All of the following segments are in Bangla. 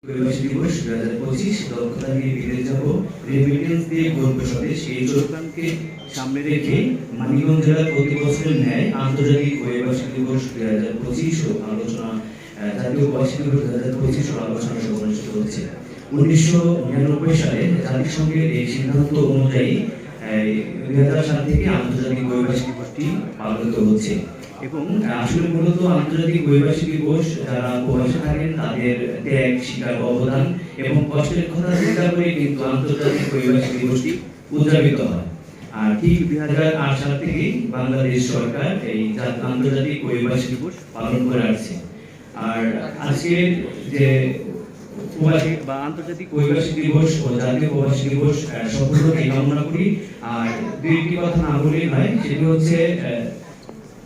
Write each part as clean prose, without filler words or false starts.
প্রবাসী দিবস 2025 দক্ষতা নিয়ে বিদেশ যাব, রেমিটেন্স দিয়ে গর্ব স্বদেশ, এই স্লোগানকে সামনে রেখে মানিকগঞ্জ জেলার প্রতি বছরের ন্যায় আন্তর্জাতিক প্রবাসী দিবস 2025 ও আলোচনা জাতীয় প্রবাসী দিবস 2025 ও আলোচনা সভা অনুষ্ঠিত হচ্ছে। 1999 সালে জাতিসংঘের এই সিদ্ধান্ত অনুযায়ী 2000 সাল থেকে আন্তর্জাতিক প্রবাসী দিবসটি পালিত হচ্ছে এবং আসলে মূলত আন্তর্জাতিক প্রবাসী দিবস যারা প্রবাসে থাকেন তাদের ত্যাগ, স্বীকার, অবদান এবং কষ্টের কথা স্বীকার করে কিন্তু আন্তর্জাতিক প্রবাসী দিবসটি উদযাপিত হয়। আর ঠিক 2008 সাল থেকে বাংলাদেশ সরকার এই আন্তর্জাতিক প্রবাসী দিবস পালন করে আসছে। আর আজকের যে প্রবাসী বা আন্তর্জাতিক প্রবাসী দিবস ও জাতীয় প্রবাসী দিবস সফলতা কামনা করি। আর দুইটি কথা না বলেই নয়, সেটি হচ্ছে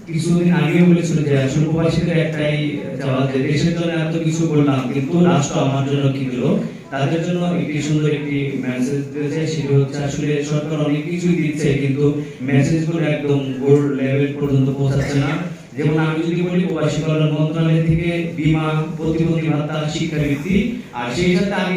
কিছুদিন আগে বলেছিল যে আসলে প্রবাসীদের একটাই চাওয়া যে দেশের জন্য এত কিছু করলাম কিন্তু রাষ্ট্র আমার জন্য কি দিল। তাদের জন্য একটি সুন্দর একটি মেসেজ দিয়েছে, সেটা হচ্ছে আসলে সরকার অনেক কিছুই দিচ্ছে কিন্তু মেসেজগুলো একদম গোল্ড লেভেল পর্যন্ত পৌঁছাচ্ছে না। যেমন আমি যদি বলি প্রবাসী কল্যাণ মন্ত্রণালয় থেকে বীমা, প্রতিবন্ধী ভাতা, শিক্ষাবৃত্তি, আর সেই সাথে আমি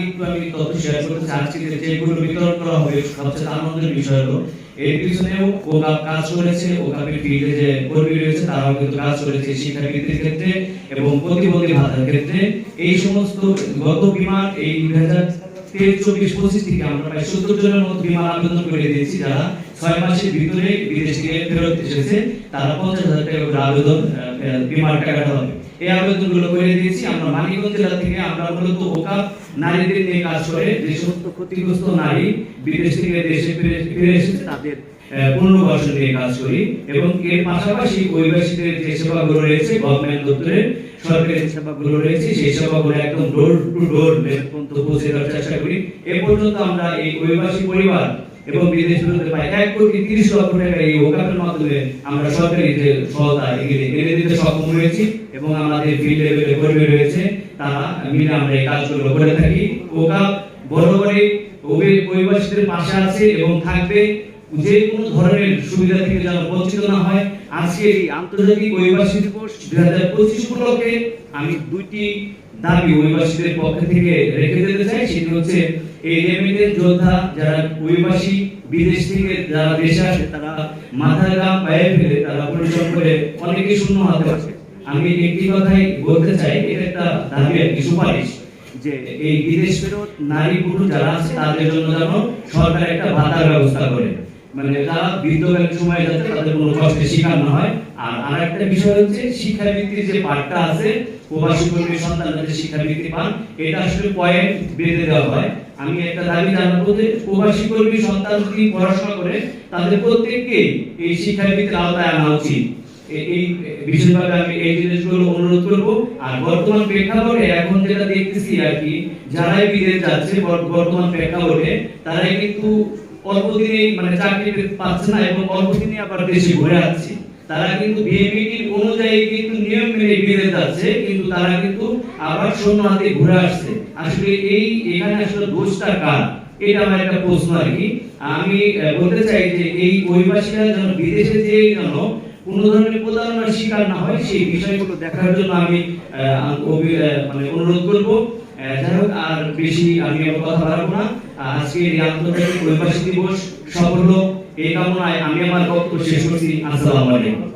তথ্য শেয়ার করতে চাচ্ছি যে যেগুলো বিতরণ করা হবে সবচেয়ে আনন্দের বিষয় হলো এর পিছনেও ওকাপ কাজ করেছে। ওকাপের ফিল্ডে যে কর্মী রয়েছে তারাও কিন্তু কাজ করেছে শিক্ষাবৃত্তির ক্ষেত্রে এবং প্রতিবন্ধী ভাতার ক্ষেত্রে। এই সমস্ত গত বীমার এই 2023-24-25 থেকে আমরা প্রায় 70 জনের মতো বীমা আবেদন করে দিয়েছি, যারা 6 মাসের ভিতরে বিদেশ থেকে ফেরত এসেছে তারা 50,000 টাকা করে আবেদন বীমার টাকাটা হবে। এই আবেদনগুলো করে দিয়েছি আমরা মানিকগঞ্জ জেলা থেকে। আমরা মূলত ওকাপ নারীদের নিয়ে কাজ করে যে সমস্ত ক্ষতিগ্রস্ত নারী বিদেশ থেকে দেশে ফিরে এসেছে তাদের পুনর্বাসন নিয়ে কাজ করি এবং এর পাশাপাশি প্রবাসীদের যে সেবাগুলো রয়েছে গভর্নমেন্ট দপ্তরের সরকারি সেবাগুলো রয়েছে সেই সেবাগুলো একদম ডোর টু ডোর পর্যন্ত পৌঁছে দেওয়ার চেষ্টা করি। এ পর্যন্ত আমরা এই প্রবাসী পরিবার এবং বিদেশ ফেরত প্রায় 1,30,00,000 টাকা এই ওকাপের মাধ্যমে আমরা সরকারি যে সহায়তা এনে দিতে সক্ষম হয়েছি এবং আমাদের ফিল্ড লেভেলে কর্মী রয়েছে তারা মিলে আমরা এই কাজগুলো করে থাকি। ওকাপ বরাবরই প্রবাসীদের পাশে আছে এবং থাকবে, যে কোনো ধরনের সুবিধা থেকে যেন বঞ্চিত না হয়। আজকে এই আন্তর্জাতিক প্রবাসী দিবস 2025 উপলক্ষে আমি দুইটি দাবি প্রবাসীদের পক্ষ থেকে রেখে দিতে চাই। সেটি হচ্ছে এই রেমিটেন্স যোদ্ধা যারা প্রবাসী বিদেশ থেকে যারা দেশে আসে তারা মাথার ঘাম পায়ে ফেলে তারা পরিশ্রম করে অনেকে শূন্য হাতে আছে। আমি একটি কথাই বলতে চাই, এটা একটা দাবি, একটি সুপারিশ যে এই বিদেশ ফেরত নারী পুরুষ যারা আছে তাদের জন্য যেন সরকার একটা ভাতার ব্যবস্থা করে, মানে যারা বৃদ্ধকালীন সময় যাতে তাদের কোনো কষ্টের শিকার না হয়। আর আরেকটা বিষয় হচ্ছে শিক্ষাবৃত্তির যে পার্টটা আছে, প্রবাসী কর্মী সন্তানরা যে শিক্ষাবৃত্তি পান এটা আসলে পয়েন্ট বেঁধে দেওয়া হয়। আমি একটা দাবি জানাবো যে প্রবাসী কর্মী সন্তান যদি পড়াশোনা করে তাদের প্রত্যেককে এই শিক্ষাবৃত্তির আওতায় আনা উচিত। এই বিশেষভাবে আমি এই জিনিসগুলো অনুরোধ করব। আর বর্তমান প্রেক্ষাপটে এখন যেটা দেখতেছি আর কি, যারাই বিদেশ যাচ্ছে বর্তমান প্রেক্ষাপটে তারাই কিন্তু অল্প দিনেই মানে চাকরি পাচ্ছে না এবং অল্প দিনে আবার দেশে ঘুরে আসছে। তারা কিন্তু বিএমইটির অনুযায়ী কিন্তু নিয়ম মেনে বিদেশ যাচ্ছে কিন্তু তারা কিন্তু আবার শূন্য হাতে ঘুরে আসছে। আসলে এখানে আসলে দোষটা কার, এটা আমার একটা প্রশ্ন আর কি। আমি বলতে চাই যে এই প্রবাসীরা যেন বিদেশে যেয়ে যেন কোনো ধরনের প্রতারণার শিকার না হয় সেই বিষয়গুলো দেখার জন্য আমি মানে অনুরোধ করব। যাই হোক, আর বেশি আমি কথা বাড়াবো না। আজকে এই আন্তর্জাতিক প্রবাসী দিবস সফল হোক এই কামনায় আমি আমার বক্তব্য শেষ করছি। আসসালামু আলাইকুম।